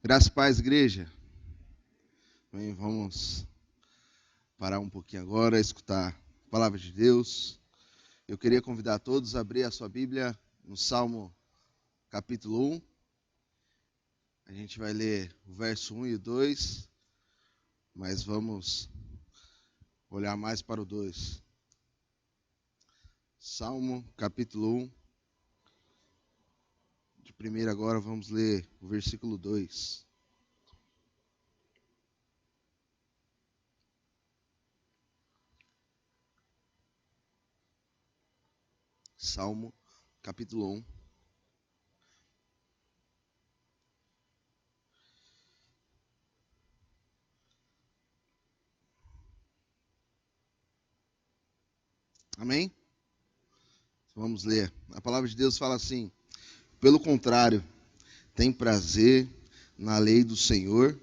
Graças e paz, igreja. Bem, vamos parar um pouquinho agora, escutar a palavra de Deus. Eu queria convidar todos a abrir a sua Bíblia no Salmo capítulo 1. A gente vai ler o verso 1 e o 2, mas vamos olhar mais para o 2. Salmo capítulo 1. De primeiro agora vamos ler o versículo 2. Salmo capítulo 1. Amém? Vamos ler. A palavra de Deus fala assim: pelo contrário, tem prazer na lei do Senhor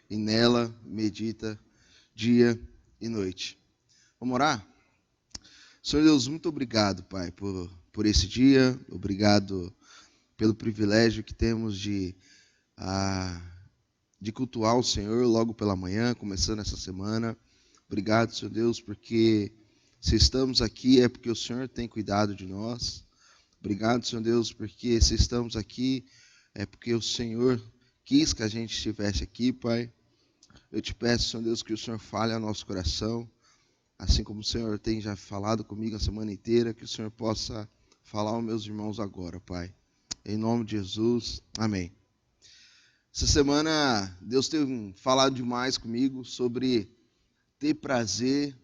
e nela medita dia e noite. Vamos orar? Senhor Deus, muito obrigado, Pai, por esse dia. Obrigado pelo privilégio que temos de cultuar o Senhor logo pela manhã, começando essa semana. Obrigado, Senhor Deus, porque se estamos aqui é porque o Senhor tem cuidado de nós. Obrigado, Senhor Deus, porque se estamos aqui é porque o Senhor quis que a gente estivesse aqui, Pai. Eu te peço, Senhor Deus, que o Senhor fale ao nosso coração, assim como o Senhor tem já falado comigo a semana inteira, que o Senhor possa falar aos meus irmãos agora, Pai. Em nome de Jesus, amém. Essa semana, Deus tem falado demais comigo sobre ter prazer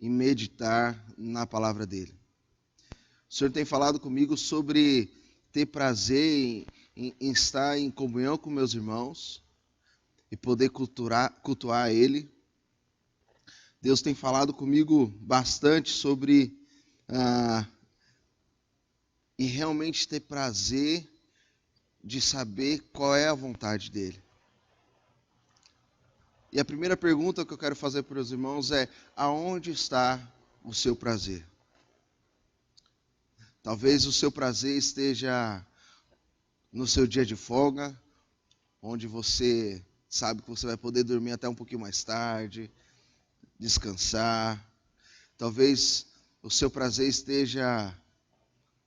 em meditar na palavra dEle. O Senhor tem falado comigo sobre ter prazer em estar em comunhão com meus irmãos e poder cultuar Ele. Deus tem falado comigo bastante sobre e realmente ter prazer de saber qual é a vontade dEle. E a primeira pergunta que eu quero fazer para os irmãos é: aonde está o seu prazer? Talvez o seu prazer esteja no seu dia de folga, onde você sabe que você vai poder dormir até um pouquinho mais tarde, descansar. Talvez o seu prazer esteja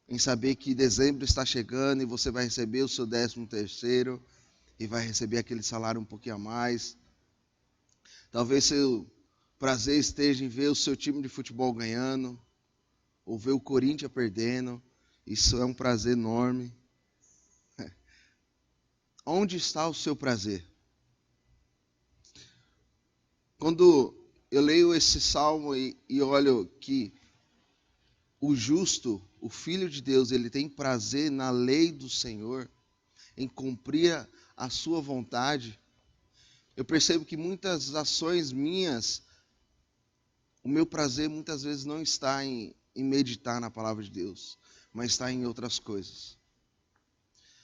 em saber que dezembro está chegando e você vai receber o seu 13º e vai receber aquele salário um pouquinho a mais. Talvez seu prazer esteja em ver o seu time de futebol ganhando, ou ver o Corinthians perdendo. Isso é um prazer enorme. Onde está o seu prazer? Quando eu leio esse salmo e olho que o justo, o Filho de Deus, ele tem prazer na lei do Senhor, em cumprir a sua vontade, eu percebo que muitas ações minhas, o meu prazer muitas vezes não está em meditar na palavra de Deus, mas está em outras coisas.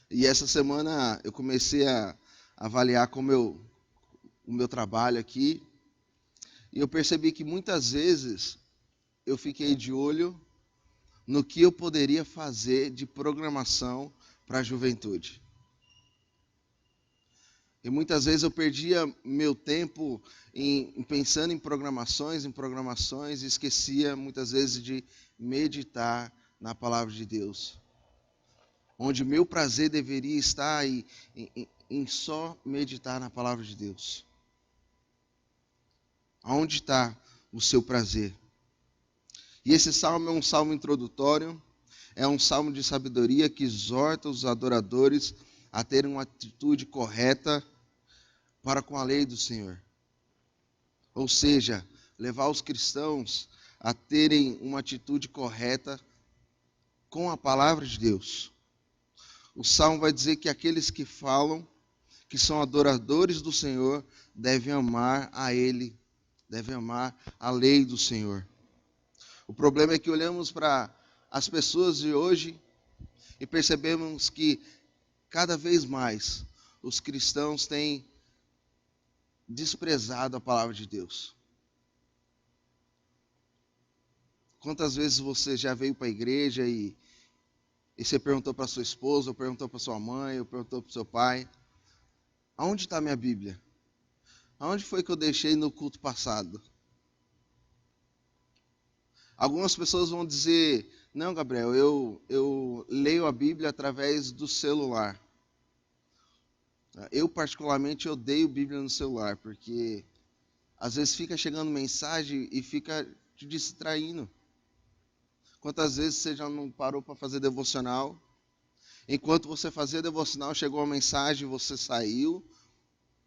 E essa semana eu comecei a avaliar o meu trabalho aqui, e eu percebi que muitas vezes eu fiquei de olho no que eu poderia fazer de programação para a juventude. E muitas vezes eu perdia meu tempo pensando em programações, e esquecia muitas vezes de meditar na palavra de Deus. Onde o meu prazer deveria estar em só meditar na palavra de Deus. Aonde está o seu prazer? E esse salmo é um salmo introdutório, é um salmo de sabedoria que exorta os adoradores a terem uma atitude correta para com a lei do Senhor. Ou seja, levar os cristãos a terem uma atitude correta com a palavra de Deus. O salmo vai dizer que aqueles que falam que são adoradores do Senhor devem amar a Ele, devem amar a lei do Senhor. O problema é que olhamos para as pessoas de hoje e percebemos que cada vez mais os cristãos têm desprezado a palavra de Deus. Quantas vezes você já veio para a igreja e você perguntou para sua esposa, ou perguntou para sua mãe, ou perguntou para o seu pai: Aonde está minha Bíblia? Aonde foi que eu deixei no culto passado? Algumas pessoas vão dizer, não, Gabriel, eu leio a Bíblia através do celular. Eu particularmente odeio Bíblia no celular, porque às vezes fica chegando mensagem e fica te distraindo. Quantas vezes você já não parou para fazer devocional? Enquanto você fazia devocional, chegou uma mensagem, você saiu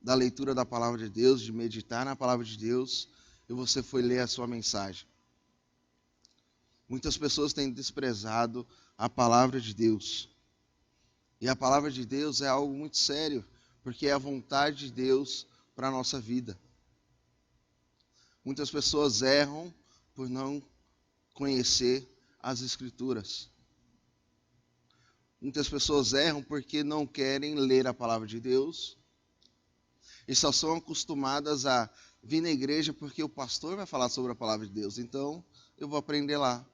da leitura da palavra de Deus, de meditar na palavra de Deus, e você foi ler a sua mensagem. Muitas pessoas têm desprezado a palavra de Deus. E a palavra de Deus é algo muito sério, porque é a vontade de Deus para a nossa vida. Muitas pessoas erram por não conhecer as Escrituras. Muitas pessoas erram porque não querem ler a palavra de Deus e só são acostumadas a vir na igreja porque o pastor vai falar sobre a palavra de Deus. Então, eu vou aprender lá.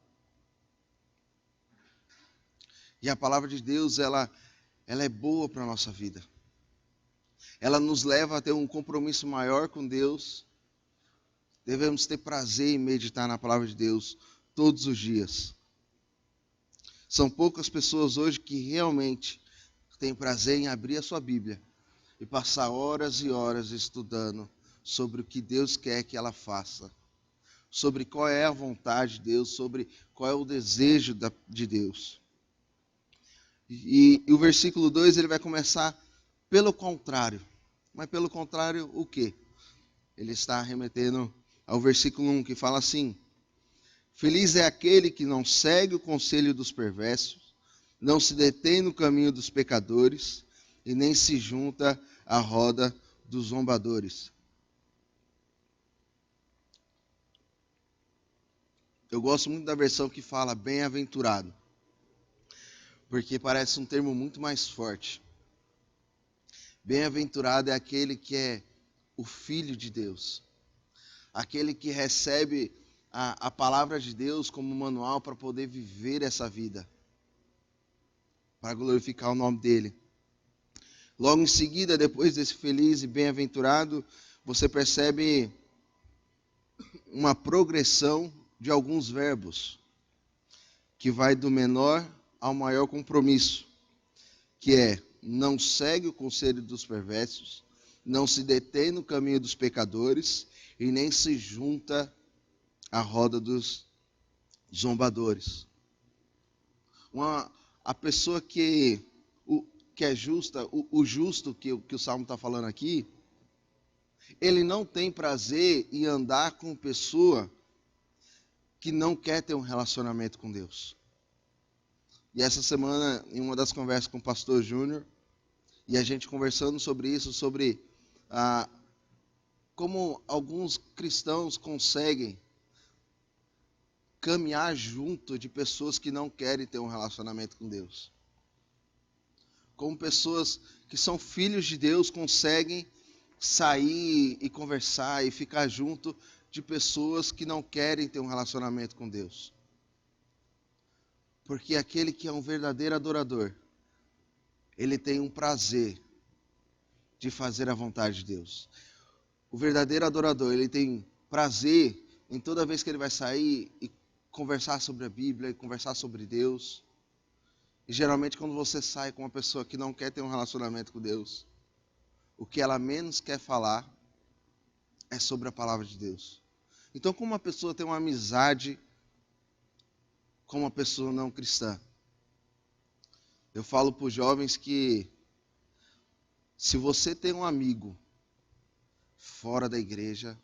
E a palavra de Deus, ela é boa para a nossa vida. Ela nos leva a ter um compromisso maior com Deus. Devemos ter prazer em meditar na palavra de Deus todos os dias. São poucas pessoas hoje que realmente têm prazer em abrir a sua Bíblia e passar horas e horas estudando sobre o que Deus quer que ela faça, sobre qual é a vontade de Deus, sobre qual é o desejo de Deus. E o versículo 2 ele vai começar pelo contrário. Mas pelo contrário o quê? Ele está remetendo ao versículo 1 que fala assim: feliz é aquele que não segue o conselho dos perversos, não se detém no caminho dos pecadores e nem se junta à roda dos zombadores. Eu gosto muito da versão que fala bem-aventurado, porque parece um termo muito mais forte. Bem-aventurado é aquele que é o Filho de Deus, aquele que recebe a palavra de Deus como manual para poder viver essa vida, para glorificar o nome dele. Logo em seguida, depois desse feliz e bem-aventurado, você percebe uma progressão de alguns verbos, que vai do menor ao maior compromisso, que é: não segue o conselho dos perversos, não se detém no caminho dos pecadores e nem se junta à roda dos zombadores. A pessoa que é justa, o justo que o Salmo está falando aqui, ele não tem prazer em andar com pessoa que não quer ter um relacionamento com Deus. E essa semana, em uma das conversas com o pastor Júnior, e a gente conversando sobre isso, sobre como alguns cristãos conseguem caminhar junto de pessoas que não querem ter um relacionamento com Deus. Como pessoas que são filhos de Deus conseguem sair e conversar e ficar junto de pessoas que não querem ter um relacionamento com Deus. Porque aquele que é um verdadeiro adorador, ele tem um prazer de fazer a vontade de Deus. O verdadeiro adorador, ele tem prazer em toda vez que ele vai sair e conversar sobre a Bíblia e conversar sobre Deus. E geralmente quando você sai com uma pessoa que não quer ter um relacionamento com Deus, o que ela menos quer falar é sobre a palavra de Deus. Então, como uma pessoa tem uma amizade com uma pessoa não cristã? Eu falo para os jovens que se você tem um amigo fora da igreja,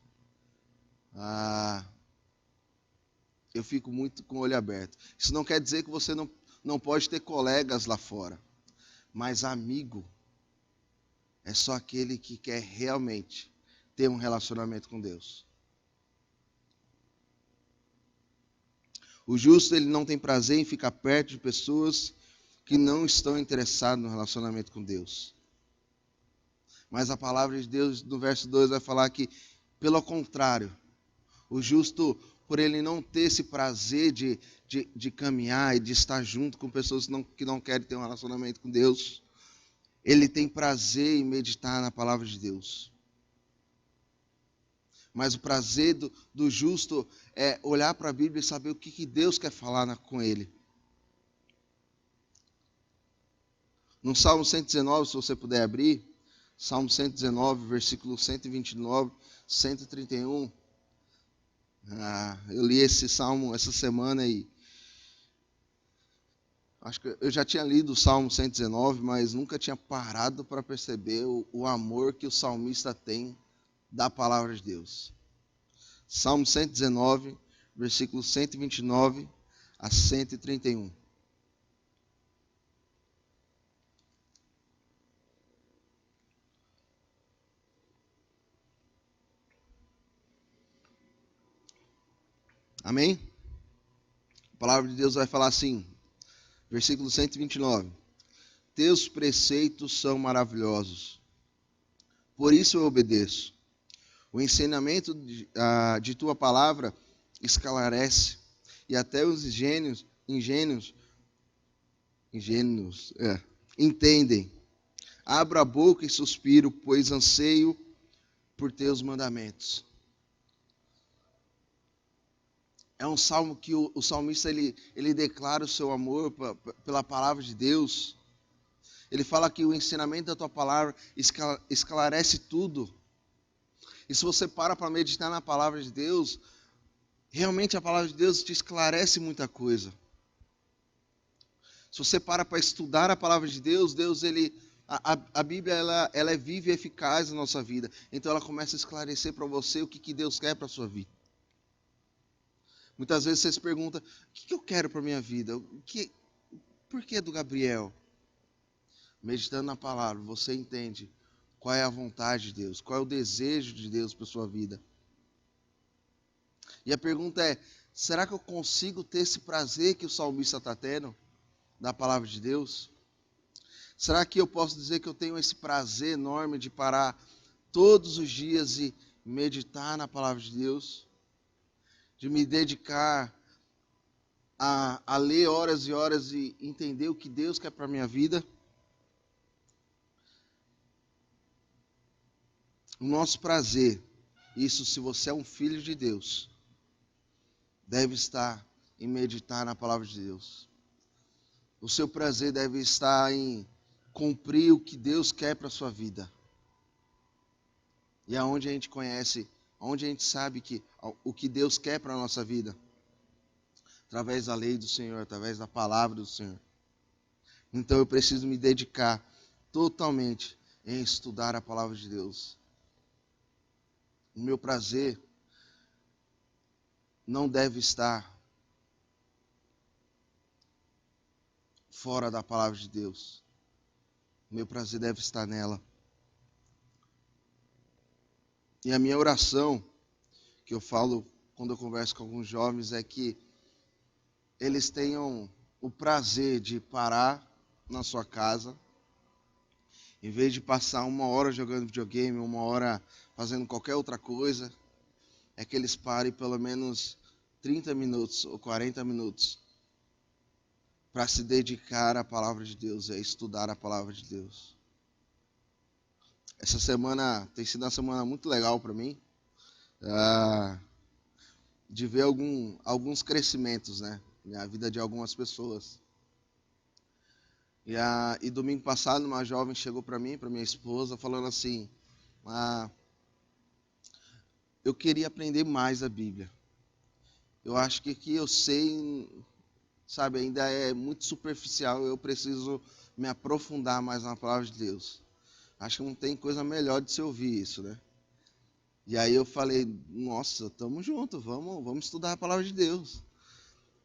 eu fico muito com o olho aberto. Isso não quer dizer que você não pode ter colegas lá fora, mas amigo é só aquele que quer realmente ter um relacionamento com Deus. O justo, ele não tem prazer em ficar perto de pessoas que não estão interessadas no relacionamento com Deus. Mas a palavra de Deus, no verso 2, vai falar que, pelo contrário, o justo, por ele não ter esse prazer de caminhar e de estar junto com pessoas que não querem ter um relacionamento com Deus, ele tem prazer em meditar na palavra de Deus. Mas o prazer do justo é olhar para a Bíblia e saber o que Deus quer falar com ele. No Salmo 119, se você puder abrir, Salmo 119, versículo 129, 131. Eu li esse salmo essa semana e acho que eu já tinha lido o Salmo 119, mas nunca tinha parado para perceber o amor que o salmista tem da palavra de Deus. Salmo 119, versículo 129 a 131. Amém? A palavra de Deus vai falar assim, versículo 129. Teus preceitos são maravilhosos, por isso eu obedeço. O ensinamento de tua palavra esclarece, e até os ingênuos entendem. Abro a boca e suspiro, pois anseio por teus mandamentos. É um salmo que o salmista ele declara o seu amor pela palavra de Deus. Ele fala que o ensinamento da tua palavra esclarece tudo. E se você para meditar na palavra de Deus, realmente a palavra de Deus te esclarece muita coisa. Se você para estudar a palavra de Deus, a Bíblia ela é viva e eficaz na nossa vida. Então ela começa a esclarecer para você o que Deus quer para a sua vida. Muitas vezes você se pergunta, o que eu quero para a minha vida? Por que do Gabriel? Meditando na palavra, você entende qual é a vontade de Deus, qual é o desejo de Deus para a sua vida. E a pergunta é, será que eu consigo ter esse prazer que o salmista está tendo da palavra de Deus? Será que eu posso dizer que eu tenho esse prazer enorme de parar todos os dias e meditar na palavra de Deus? De me dedicar a ler horas e horas e entender o que Deus quer para a minha vida? O nosso prazer, isso se você é um filho de Deus, deve estar em meditar na palavra de Deus. O seu prazer deve estar em cumprir o que Deus quer para a sua vida. E aonde a gente conhece, onde a gente sabe o que Deus quer para a nossa vida? Através da lei do Senhor, através da palavra do Senhor. Então eu preciso me dedicar totalmente em estudar a palavra de Deus. O meu prazer não deve estar fora da palavra de Deus. O meu prazer deve estar nela. E a minha oração, que eu falo quando eu converso com alguns jovens, é que eles tenham o prazer de parar na sua casa, em vez de passar 1 hora jogando videogame, 1 hora fazendo qualquer outra coisa, é que eles parem pelo menos 30 minutos ou 40 minutos para se dedicar à palavra de Deus, a estudar a palavra de Deus. Essa semana tem sido uma semana muito legal para mim, de ver alguns crescimentos, né, na vida de algumas pessoas. E domingo passado, uma jovem chegou para mim, para minha esposa, falando assim, eu queria aprender mais a Bíblia. Eu acho que eu sei, sabe, ainda é muito superficial, eu preciso me aprofundar mais na palavra de Deus. Acho que não tem coisa melhor de se ouvir isso, né? E aí eu falei, nossa, estamos juntos, vamos estudar a palavra de Deus.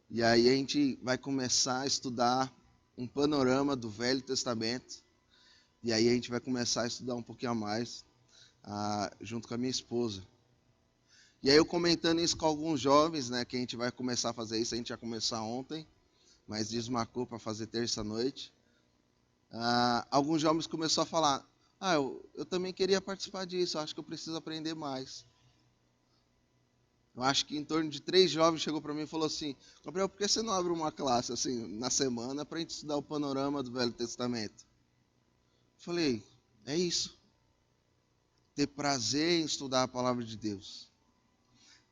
E aí a gente vai começar a estudar um panorama do Velho Testamento. E aí a gente vai começar a estudar um pouquinho a mais, junto com a minha esposa. E aí eu comentando isso com alguns jovens, né, que a gente vai começar a fazer isso, a gente ia começar ontem, mas desmarcou para fazer terça-noite. Alguns jovens começaram a falar, eu também queria participar disso, eu acho que eu preciso aprender mais. Eu acho que em torno de 3 jovens chegou para mim e falou assim, Gabriel, por que você não abre uma classe assim na semana para a gente estudar o panorama do Velho Testamento? Falei, é isso. Ter prazer em estudar a palavra de Deus.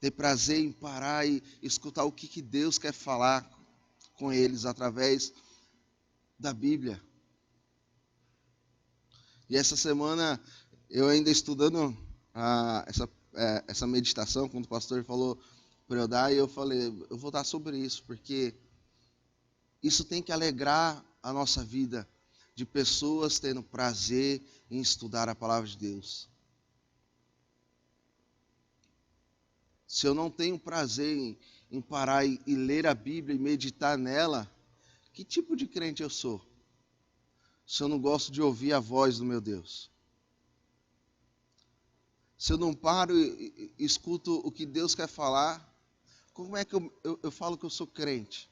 Ter prazer em parar e escutar o que Deus quer falar com eles através da Bíblia. E essa semana, eu ainda estudando essa meditação, quando o pastor falou para eu dar, e eu falei, eu vou dar sobre isso, porque isso tem que alegrar a nossa vida, de pessoas tendo prazer em estudar a palavra de Deus. Se eu não tenho prazer em parar e ler a Bíblia e meditar nela, que tipo de crente eu sou? Se eu não gosto de ouvir a voz do meu Deus. Se eu não paro e escuto o que Deus quer falar, como é que eu falo que eu sou crente?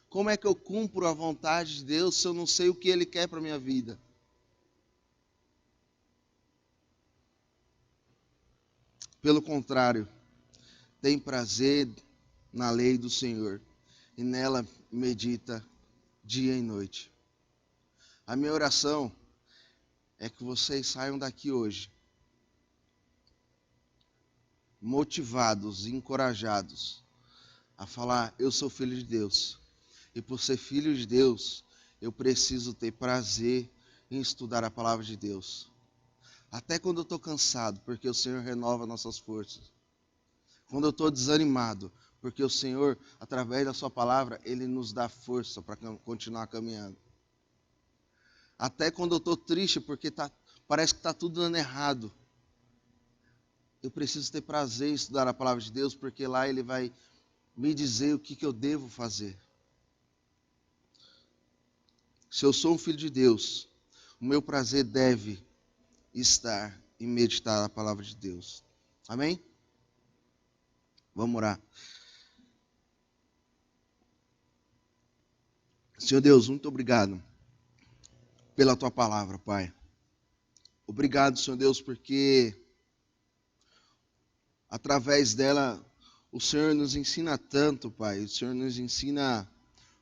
Como é que eu cumpro a vontade de Deus se eu não sei o que Ele quer para a minha vida? Pelo contrário, tem prazer na lei do Senhor e nela medita dia e noite. A minha oração é que vocês saiam daqui hoje motivados e encorajados a falar, eu sou filho de Deus. E por ser filho de Deus, eu preciso ter prazer em estudar a palavra de Deus. Até quando eu estou cansado, porque o Senhor renova nossas forças. Quando eu estou desanimado, porque o Senhor, através da sua palavra, Ele nos dá força para continuar caminhando. Até quando eu estou triste, porque parece que está tudo dando errado. Eu preciso ter prazer em estudar a palavra de Deus, porque lá Ele vai me dizer o que eu devo fazer. Se eu sou um filho de Deus, o meu prazer deve estar em meditar a palavra de Deus. Amém? Vamos orar. Senhor Deus, muito obrigado pela tua palavra, Pai. Obrigado, Senhor Deus, porque através dela o Senhor nos ensina tanto, Pai. O Senhor nos ensina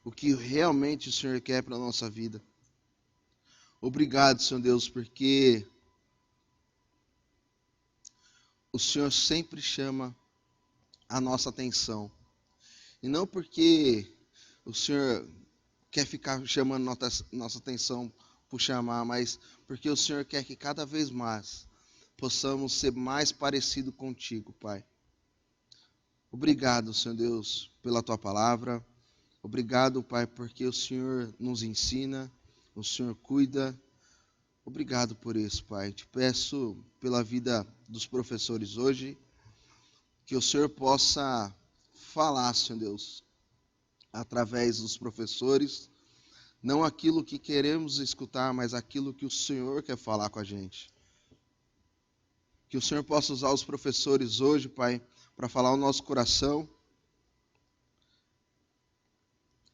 o que realmente o Senhor quer para a nossa vida. Obrigado, Senhor Deus, porque o Senhor sempre chama a nossa atenção. E não porque o Senhor quer ficar chamando nossa atenção por chamar, mas porque o Senhor quer que cada vez mais possamos ser mais parecidos contigo, Pai. Obrigado, Senhor Deus, pela tua palavra. Obrigado, Pai, porque o Senhor nos ensina, o Senhor cuida. Obrigado por isso, Pai. Te peço pela vida dos professores hoje, que o Senhor possa falar, Senhor Deus, através dos professores, não aquilo que queremos escutar, mas aquilo que o Senhor quer falar com a gente. Que o Senhor possa usar os professores hoje, Pai, para falar o nosso coração.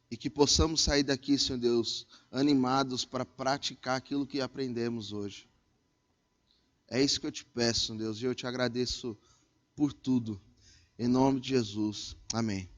E que possamos sair daqui, Senhor Deus, animados para praticar aquilo que aprendemos hoje. É isso que eu te peço, Senhor Deus, e eu te agradeço por tudo. Em nome de Jesus. Amém.